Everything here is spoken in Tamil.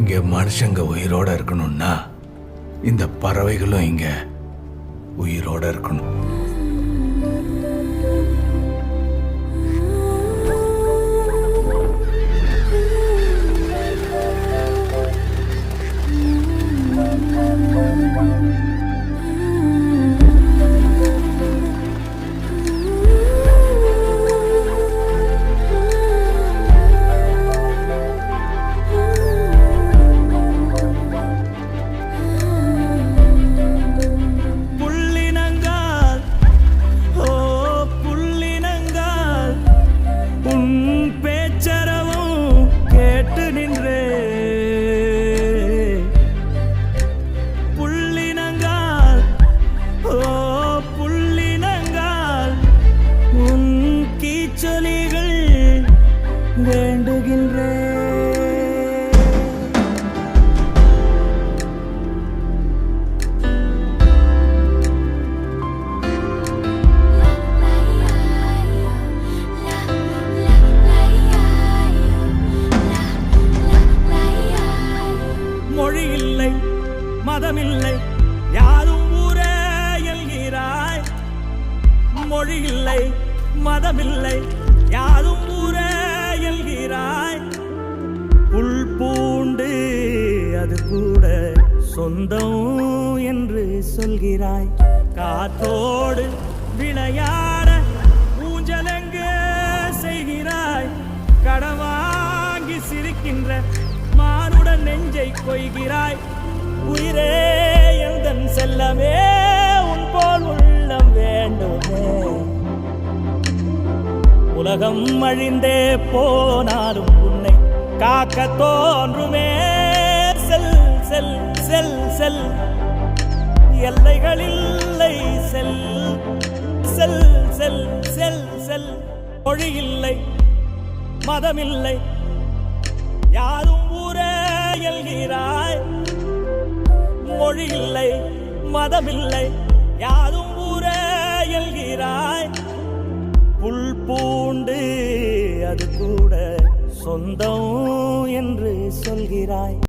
இங்க மனுஷங்க உயிரோட இருக்கணும்னா இந்த பறவைகளும் இங்க உயிரோட இருக்கணும். மொழி இல்லை மதமில்லை யாரும் ஊரே எல்கிறாய். மொழி இல்லை மதமில்லை யாரும் ஊரே எல்கிறாய். புல் பூண்டு அது கூட சொந்தம் என்று சொல்கிறாய். காத்தோடு விளையாட ஊஞ்சலெங்கு செய்கிறாய். கடவாங்கி சிரிக்கின்ற மானுடன் நெஞ்சை கொய்கிறாய். உயிரே எந்தன் செல்லமே உன் போல் உள்ளம் வேண்டுமே. உலகம் அழிந்தே போனாலும் உன்னை காக்க தோன்றுமே. செல் செல் செல் செல் எல்லைகளில்லை செல் செல் செல் செல் செல். மொழி இல்லை மதமில்லை யாரும் ஊரே எல்கிறாய். மொழி இல்லை மதமில்லை யாரும் ஊரே எல்கிறாய். புல் பூண்டு அது கூட சொந்தம் என்று சொல்கிறாய்.